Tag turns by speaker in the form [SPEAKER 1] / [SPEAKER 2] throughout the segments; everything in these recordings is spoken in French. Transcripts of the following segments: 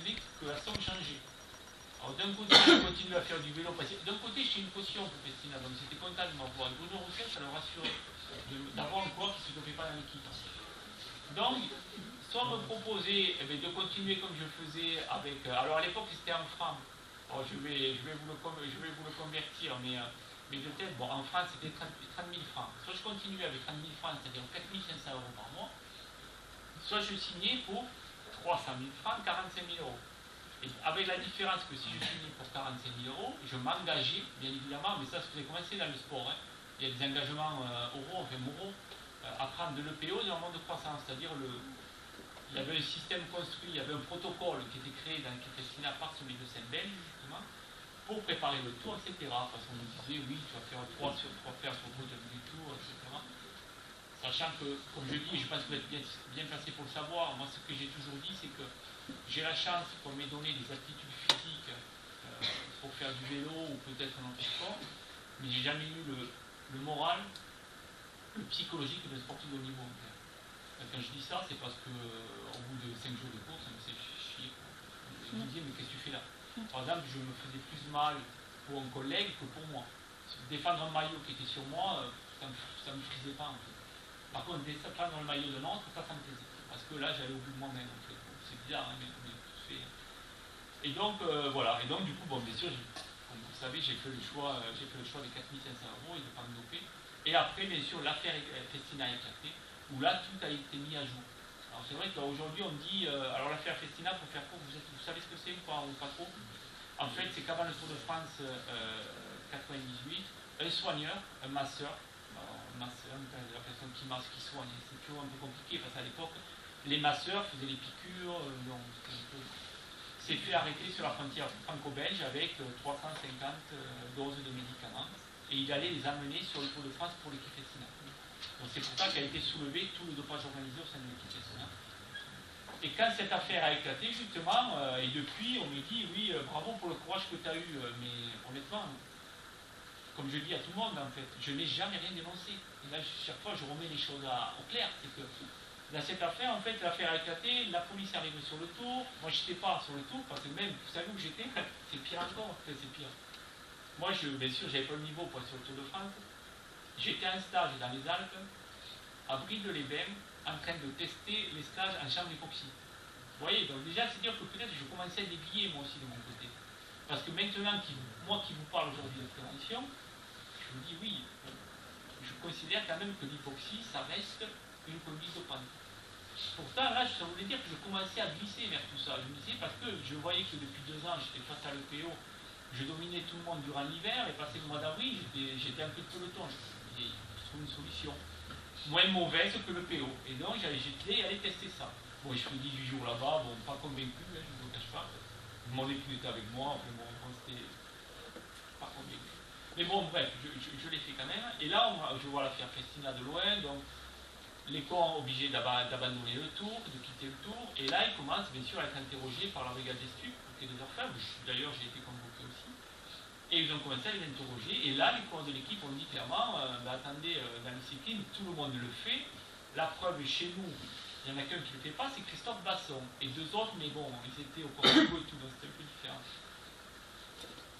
[SPEAKER 1] faisait que la somme changeait. Alors d'un côté, je continue à faire du vélo, parce que d'un côté, je suis une caution pour Festina, donc j'étais content de m'avoir. Et Bruno Roussel, ça leur assure d'avoir un coureur qui ne se dopait pas dans l'équipe. Donc, soit me proposer de continuer comme je faisais avec. Alors à l'époque, c'était en francs. Alors, je vais vous le convertir, mais de tête, bon, en France, c'était 30 000 francs. Soit je continuais avec 30 000 francs, c'est-à-dire 4 500 euros par mois, soit je signais pour 300 000 francs, 45 000 euros. Et avec la différence que si je signais pour 45 000 euros, je m'engageais, bien évidemment, mais ça se faisait commencer dans le sport. Hein. Il y a des engagements moraux, à prendre de l'EPO dans le monde de croissance, c'est-à-dire il y avait un système construit, il y avait un protocole qui était créé dans l'équipe Festina par celui de Saint-Belge, justement, pour préparer le tour, etc. Parce qu'on nous disait, oui, tu vas faire 3 sur le route du tour, etc. Sachant que, comme je dis, je pense que vous êtes bien placé pour le savoir, moi ce que j'ai toujours dit, c'est que j'ai la chance qu'on m'ait donné des aptitudes physiques pour faire du vélo ou peut-être un autre sport, mais j'ai jamais eu le moral, le psychologique de sportif de haut niveau. Quand je dis ça, c'est parce que au bout de 5 jours de course, ça me fait chier. Je me disais, mais qu'est-ce que tu fais là? Par exemple, je me faisais plus mal pour un collègue que pour moi. Défendre un maillot qui était sur moi, ça me frisait pas en fait. Par contre, défendre le maillot de l'autre, ça me plaisait. Parce que là, j'allais au bout de moi-même en fait. C'est bizarre, hein, mais tout se fait. Et donc, voilà. Et donc, du coup, bon, bien sûr, comme vous le savez, j'ai fait le choix des 4 500 euros et de ne pas me doper. Et après, bien sûr, l'affaire Festina a éclaté, où là, tout a été mis à jour. Alors, c'est vrai qu'aujourd'hui, on dit, alors l'affaire Festina, pour faire court, vous savez ce que c'est ou pas trop? En fait, c'est qu'avant le Tour de France 98, un soigneur, un masseur, la personne qui masse, qui soigne, c'est toujours un peu compliqué parce qu'à l'époque, les masseurs faisaient les piqûres, s'est fait arrêter sur la frontière franco-belge avec 350 doses de médicaments et il allait les amener sur le Tour de France pour l'équipe Festina. Donc c'est pour ça qu'a été soulevé tout le dopage organisé au sein de l'équipe Festina. Et quand cette affaire a éclaté, justement, et depuis, on me dit, oui, bravo pour le courage que tu as eu, mais honnêtement, comme je dis à tout le monde, en fait, je n'ai jamais rien dénoncé. Et là, chaque fois, je remets les choses au clair. C'est que dans cette affaire, en fait, l'affaire a éclaté, la police est arrivée sur le tour. Moi, je n'étais pas sur le tour, parce que même, vous savez où j'étais? C'est pire encore. Enfin, c'est pire. Moi, bien sûr, j'avais pas le niveau pour être sur le Tour de France. J'étais en stage dans les Alpes, à Brive-de-les-Bains, en train de tester les stages en chambre d'époxy. Vous voyez, donc déjà, c'est dire que peut-être je commençais à dévier moi aussi de mon côté. Parce que maintenant, moi qui vous parle aujourd'hui de prévention, je vous dis oui, je considère quand même que l'hypoxie, ça reste une conduite dopante. Pourtant, là, ça voulait dire que je commençais à glisser vers tout ça. Je me disais, parce que je voyais que depuis 2 ans, j'étais face à l'EPO, je dominais tout le monde durant l'hiver, et passé le mois d'avril, j'étais un peu de peloton. Je me disais, je trouve une solution moins mauvaise que l'EPO. Et donc, j'étais allé tester ça. Bon, je fais 18 jours là-bas, bon, pas convaincu, hein, je ne vous le cache pas. Mon époux était avec moi, enfin bon, on s'était pas convaincu. Mais bon, bref, je l'ai fait quand même. Et là, je vois l'affaire Festina de loin, donc les corps obligés d'abandonner le tour, de quitter le tour. Et là, ils commencent bien sûr à être interrogés par la brigade des stupes, qui est des orfèvres. D'ailleurs, j'ai été convoqué aussi. Et ils ont commencé à les interroger. Et là, les coureurs de l'équipe ont dit clairement, attendez, dans les cyclisme, tout le monde le fait. La preuve est chez nous. Il y en a qu'un qui ne le fait pas, c'est Christophe Basson. Et 2 autres, mais bon, ils étaient au Portugal et tout, donc c'était un peu différent.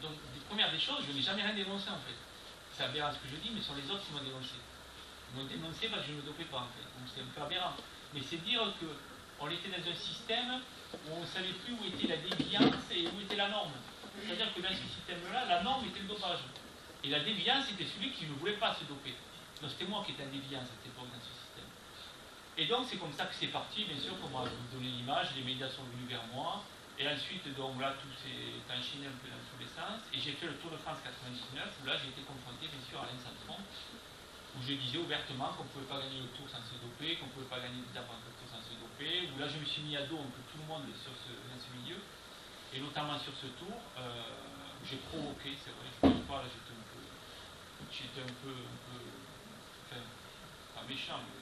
[SPEAKER 1] Donc, première des choses, je n'ai jamais rien dénoncé en fait. C'est aberrant ce que je dis, mais ce sont les autres qui m'ont dénoncé. Ils m'ont dénoncé parce que je ne me dopais pas en fait. Donc c'est un peu aberrant. Mais c'est dire qu'on était dans un système où on ne savait plus où était la déviance et où était la norme. C'est-à-dire que dans ce système-là, la norme était le dopage. Et la déviance était celui qui ne voulait pas se doper. Donc c'était moi qui étais en déviance à cette époque dans ce système. Et donc c'est comme ça que c'est parti, bien sûr, qu'on m'a donné l'image, les médias sont venus vers moi. Et ensuite, donc là, tout s'est enchaîné un peu dans tous les sens. Et j'ai fait le Tour de France 99, où là, j'ai été confronté, bien sûr, à Alain Santron, où je disais ouvertement qu'on ne pouvait pas gagner le Tour sans se doper, qu'on ne pouvait pas gagner d'étape en Tour sans se doper, où là, je me suis mis à dos un peu tout le monde dans ce milieu, et notamment sur ce Tour, j'ai provoqué, c'est vrai, je ne pense pas, là, j'étais un peu, enfin, pas méchant, mais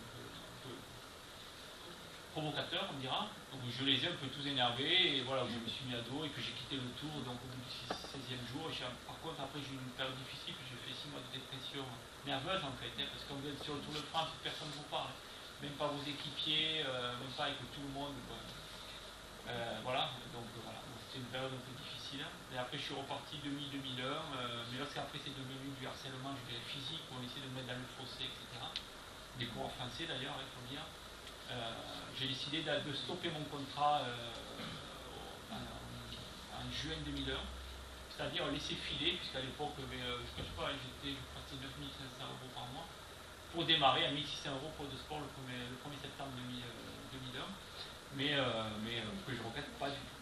[SPEAKER 1] provocateur, on dira, donc je les ai un peu tous énervés, et voilà, je me suis mis à dos et que j'ai quitté le tour, donc au bout du 16e jour, par contre après j'ai eu une période difficile, j'ai fait 6 mois de dépression nerveuse en fait, hein, parce que quand vous êtes sur le Tour de France, personne ne vous parle, même pas vos équipiers, même pas avec tout le monde, voilà, donc voilà. période un peu difficile. Et après, je suis reparti 2000-2001. Mais lorsqu'après, c'est devenu du harcèlement, je dirais, physique, où on essaie de me mettre dans le fossé, etc. Des cours français d'ailleurs, il faut dire. J'ai décidé de stopper mon contrat en juin 2001, c'est-à-dire laisser filer, puisqu'à l'époque, je ne cache pas, je partais 9500 € par mois, pour démarrer à 1600 € pour de sport le 1er septembre 2001, mais que je ne regrette pas du tout.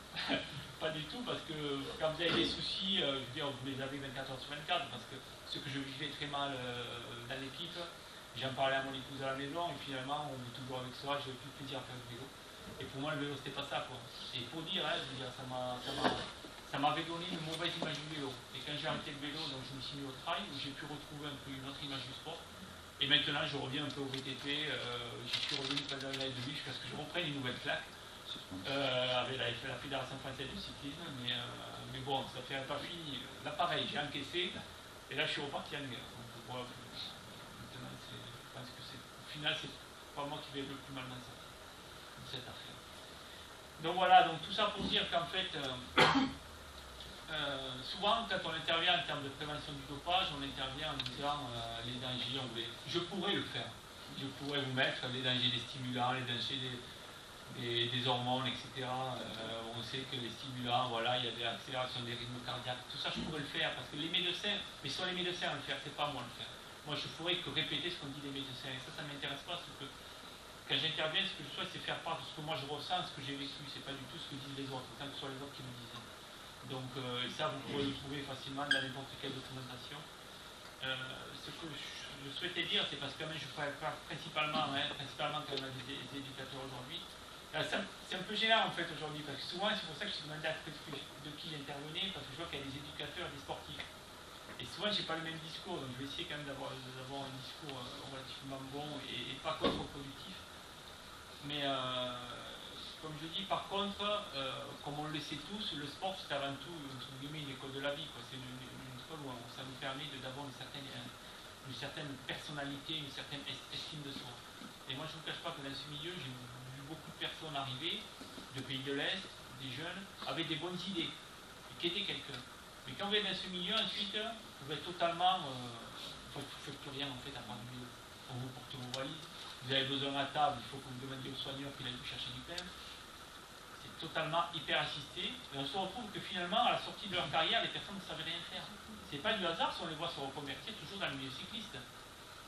[SPEAKER 1] Pas du tout, parce que quand vous avez des soucis, je veux dire, vous les avez 24 heures sur 24, parce que ce que je vivais très mal dans l'équipe, j'en parlais à mon épouse à la maison, et finalement, on est toujours avec soi, j'avais plus de plaisir à faire du vélo. Et pour moi, le vélo, c'était pas ça, quoi. Et pour dire, hein, je veux dire, ça m'avait donné une mauvaise image du vélo. Et quand j'ai arrêté le vélo, donc je me suis mis au trail, où j'ai pu retrouver un peu une autre image du sport. Et maintenant, je reviens un peu au VTT, j'y suis revenu pendant l'année de biche, parce que je reprends une nouvelle claque. Avec la Fédération française de cyclisme, mais bon, ça fait pas fini. Là, pareil, j'ai encaissé, et là, je suis reparti en guerre. Donc, voilà, maintenant, je pense que au final, c'est pas moi qui vais le plus mal dans cette affaire. Donc voilà, donc tout ça pour dire qu'en fait, souvent, quand on intervient en termes de prévention du dopage, on intervient en disant les dangers, je pourrais le faire. Je pourrais vous mettre les dangers des stimulants, les dangers des hormones, etc. On sait que les stimulants, voilà, il y a des accélérations des rythmes cardiaques, tout ça je pourrais le faire, parce que les médecins, mais ce sont les médecins à le faire, c'est pas moi à le faire. Moi je ferais que répéter ce qu'on dit les médecins, et ça ne m'intéresse pas, parce que quand j'interviens, ce que je souhaite c'est faire part de ce que moi je ressens, ce que j'ai vécu, c'est pas du tout ce que disent les autres, tant que ce soit les autres qui me disent. Donc ça vous pourrez le trouver facilement dans n'importe quelle documentation. Ce que je souhaitais dire, c'est parce que je parle principalement quand on a des éducateurs aujourd'hui. C'est un peu gênant en fait aujourd'hui, parce que souvent c'est pour ça que je suis demandé de qui intervenait, parce que je vois qu'il y a des éducateurs et des sportifs. Et souvent j'ai pas le même discours, donc je vais essayer quand même d'avoir un discours relativement bon et pas contre-productif. Mais comme je dis, par contre, comme on le sait tous, le sport c'est avant tout entre guillemets une école de la vie. C'est une école où ça nous permet d'avoir une certaine personnalité, une certaine estime de soi. Et moi je ne vous cache pas que dans ce milieu, j'ai beaucoup de personnes arrivées de pays de l'Est, des jeunes, avec des bonnes idées, et qui étaient quelqu'un. Mais quand vous êtes dans ce milieu, ensuite, vous êtes totalement... vous ne faites plus rien en fait à part du vélo. On vous porte vos valises, vous avez besoin à table, il faut que vous demandiez au soigneur qu'il aille vous chercher du pain. C'est totalement hyper assisté. Et on se retrouve que finalement, à la sortie de leur carrière, les personnes ne savaient rien faire. C'est pas du hasard si on les voit se reconvertir toujours dans le milieu cycliste.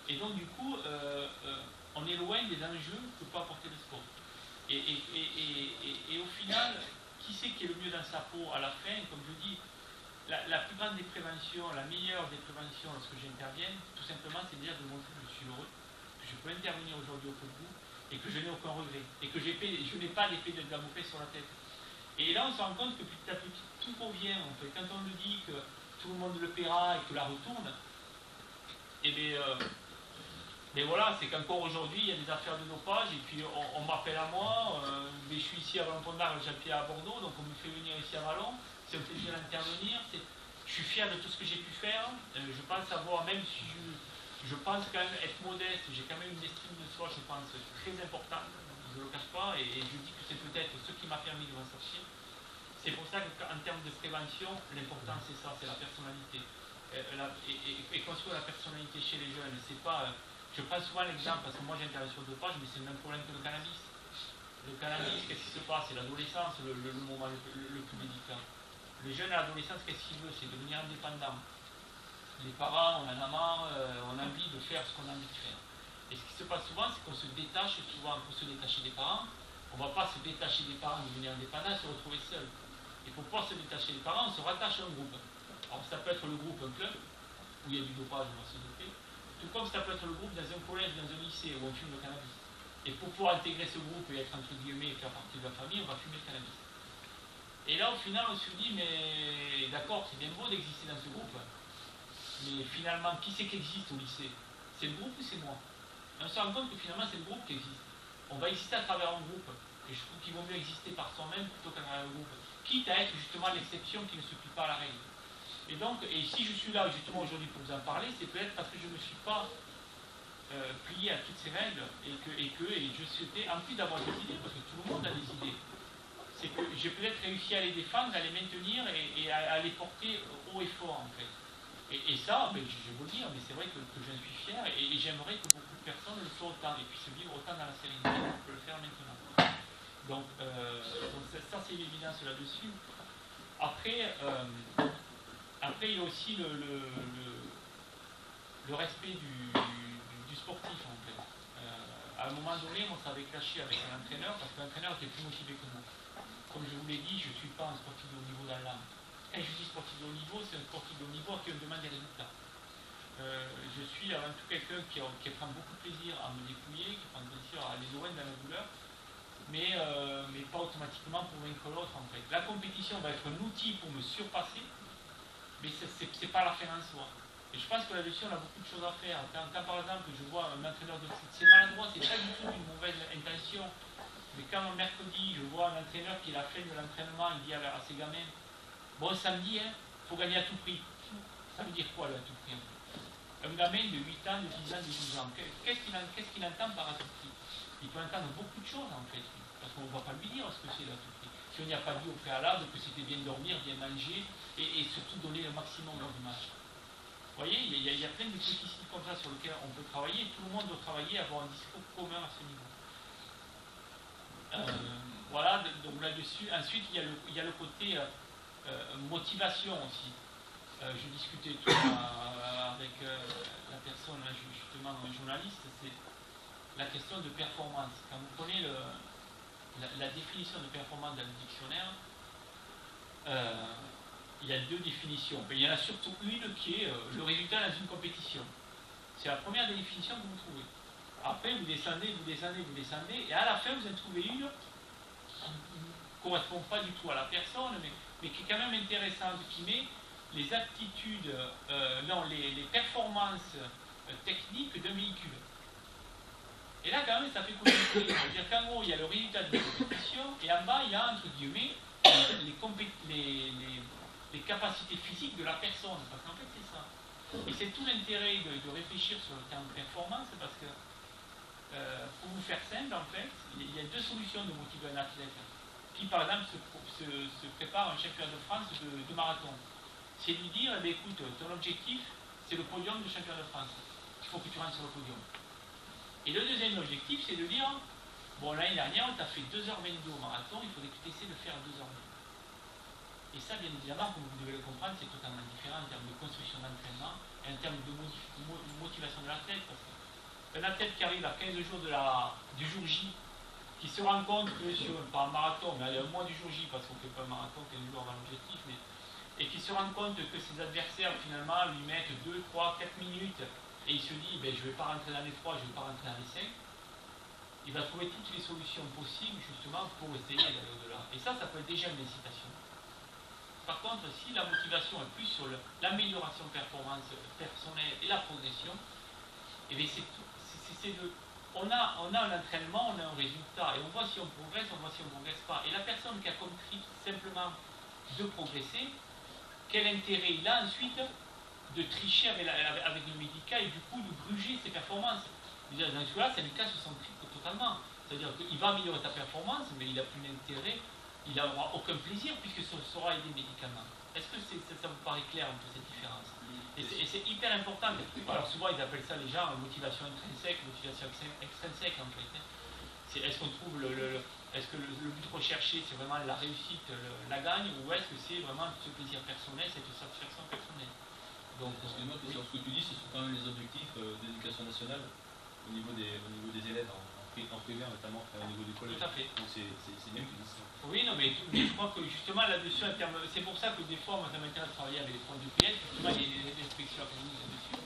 [SPEAKER 1] Et donc du coup, on est loin des enjeux que peut apporter le sport. Et au final, qui c'est qui est le mieux dans sa peau à la fin? Comme je dis, la plus grande des préventions, la meilleure des préventions lorsque j'interviens, tout simplement, c'est de dire de montrer que je suis heureux, que je peux intervenir aujourd'hui auprès de vous, et que je n'ai aucun regret, et que je n'ai pas d'épée de Damoclès sur la tête. Et là, on se rend compte que petit à petit, tout revient, en fait. Quand on nous dit que tout le monde le paiera et que la retourne, et bien... mais voilà, c'est qu'encore aujourd'hui, il y a des affaires de dopage, et puis on m'appelle à moi, mais je suis ici à Vallon-Pont-d'Arc, j'habite à Bordeaux, donc on me fait venir ici à Vallon, c'est un plaisir d'intervenir, je suis fier de tout ce que j'ai pu faire, je pense avoir, même si je pense quand même être modeste, j'ai quand même une estime de soi, je pense, très importante, je ne le cache pas, et je dis que c'est peut-être ce qui m'a permis de m'en sortir. C'est pour ça qu'en termes de prévention, l'important c'est ça, c'est la personnalité. Et construire la personnalité chez les jeunes, c'est pas... Je prends souvent l'exemple, parce que moi j'interviens sur le dopage, mais c'est le même problème que le cannabis. Le cannabis, qu'est-ce qui se passe? C'est l'adolescence, le moment le plus délicat. Les jeunes à l'adolescence, qu'est-ce qu'ils veulent? C'est devenir indépendants. Les parents, on en a marre, on a envie de faire ce qu'on a envie de faire. Et ce qui se passe souvent, c'est qu'on se détache souvent, pour se détacher des parents. On ne va pas se détacher des parents, devenir indépendant, se retrouver seul. Et pour pouvoir se détacher des parents, on se rattache à un groupe. Alors ça peut être le groupe, un club, où il y a du dopage, on va se doper. Tout comme ça peut être le groupe dans un collège, dans un lycée, où on fume le cannabis. Et pour pouvoir intégrer ce groupe et être entre guillemets, faire partie de la famille, on va fumer le cannabis. Et là, au final, on se dit, mais d'accord, c'est bien beau d'exister dans ce groupe, mais finalement, qui c'est qui existe au lycée? C'est le groupe ou c'est moi? Et on se rend compte que finalement, c'est le groupe qui existe. On va exister à travers un groupe, et je trouve qu'il vaut mieux exister par soi-même plutôt qu'à travers un groupe, quitte à être justement l'exception qui ne se plie pas à la règle. Et donc, et si je suis là justement aujourd'hui pour vous en parler, c'est peut-être parce que je ne me suis pas plié à toutes ces règles et je souhaitais, en plus d'avoir des idées, parce que tout le monde a des idées, c'est que j'ai peut-être réussi à les défendre, à les maintenir et à les porter haut et fort, en fait. Et ça, ben, je vais vous le dire, mais c'est vrai que j'en suis fier et j'aimerais que beaucoup de personnes le soient autant et puissent vivre autant dans la sérénité qu'on peut le faire maintenant. Donc ça c'est l'évidence là-dessus. Après, il y a aussi le respect du sportif, en fait. À un moment donné, on s'avait clashé avec un entraîneur parce que l'entraîneur était plus motivé que moi. Comme je vous l'ai dit, je ne suis pas un sportif de haut niveau dans l'âme. Quand je dis sportif de haut niveau, c'est un sportif de haut niveau qui me demande des résultats. Je suis avant tout quelqu'un qui prend beaucoup de plaisir à me dépouiller, qui prend plaisir à aller loin dans la douleur, mais pas automatiquement pour vaincre l'autre, en fait. La compétition va être un outil pour me surpasser, mais c'est pas la fin en soi. Et je pense que là-dessus, on a beaucoup de choses à faire. Quand par exemple, je vois un entraîneur de foot, c'est maladroit, c'est pas du tout une mauvaise intention. Mais quand mercredi, je vois un entraîneur qui, à la fin de l'entraînement, il dit à ses gamins, bon, samedi, il faut gagner à tout prix. Ça veut dire quoi, là, à tout prix? Un gamin de 8 ans, de 10 ans, de 12 ans, qu'est-ce qu'il entend par à tout prix? Il peut entendre beaucoup de choses, en fait, parce qu'on ne va pas lui dire ce que c'est, là, à tout prix. Si on n'y a pas dit au préalable que c'était bien dormir, bien manger, et surtout donner le maximum lors du match. Vous voyez, il y a plein de petits sites comme ça sur lesquels on peut travailler, et tout le monde doit travailler, avoir un discours commun à ce niveau. Voilà, donc là-dessus. Ensuite, il y a le côté motivation aussi. Je discutais tout avec la personne, justement, un journaliste, c'est la question de performance. Quand vous prenez la définition de performance dans le dictionnaire, il y a deux définitions. Il y en a surtout une qui est le résultat dans une compétition. C'est la première définition que vous trouvez. Après, vous descendez, et à la fin, vous en trouvez une qui ne correspond pas du tout à la personne, mais qui est quand même intéressante, qui met les aptitudes, les performances techniques d'un véhicule. Et là, quand même, ça fait compliqué. C'est-à-dire qu'en gros, il y a le résultat de la compétition, et en bas, il y a, entre guillemets, les capacités physiques de la personne. Parce qu'en fait, c'est ça. Et c'est tout l'intérêt de réfléchir sur le terme performance, parce que, pour vous faire simple, en fait, il y a deux solutions de motiver un athlète qui, par exemple, se prépare un championnat de France de marathon. C'est lui dire, eh bien, écoute, ton objectif, c'est le podium du championnat de France. Il faut que tu rentres sur le podium. Et le deuxième objectif, c'est de dire, bon, l'année dernière, on t'a fait 2h22 au marathon, il faudrait que tu essaies de faire 2h20. Et ça, bien évidemment, comme vous devez le comprendre, c'est totalement différent en termes de construction d'entraînement et en termes de motivation de l'athlète. Parce qu'un athlète qui arrive à 15 jours du jour J, qui se rend compte que pas un marathon, mais un mois du jour J, parce qu'on ne fait pas un marathon 15 jours avant l'objectif, et qui se rend compte que ses adversaires, finalement, lui mettent 2, 3, 4 minutes, et il se dit, ben, je ne vais pas rentrer dans les 3, je ne vais pas rentrer dans les 5, il va trouver toutes les solutions possibles, justement, pour essayer d'aller au-delà. Et ça peut être déjà une incitation. Par contre, si la motivation est plus sur l'amélioration de performance personnelle et la progression, eh bien on a un entraînement, on a un résultat, et on voit si on progresse, on voit si on ne progresse pas. Et la personne qui a compris simplement de progresser, quel intérêt il a ensuite de tricher avec le médical et du coup de gruger ses performances. Dans ce cas-là, ça lui casse son triple totalement. C'est-à-dire qu'il va améliorer sa performance, mais il n'a plus d'intérêt, il n'aura aucun plaisir puisque ce sera aidé médicalement. Est-ce que ça vous paraît clair un peu cette différence? Et c'est hyper important. Alors souvent ils appellent ça les gens motivation intrinsèque, motivation extrinsèque en fait. Est-ce qu'on trouve est-ce que le but recherché c'est vraiment la réussite, la gagne, ou est-ce que c'est vraiment ce plaisir personnel, cette satisfaction personnelle?
[SPEAKER 2] Donc, excuse-moi, sur ce que tu dis, ce sont quand même les objectifs d'éducation nationale au niveau des élèves en primaire, notamment au niveau du collège.
[SPEAKER 1] Tout à fait.
[SPEAKER 2] Donc c'est bien que tu dises ça.
[SPEAKER 1] Oui, non, mais je crois que justement là-dessus, c'est pour ça que des fois, moi ça m'intéresse de travailler avec les profs de PS, justement il y a des inspections académiques là-dessus.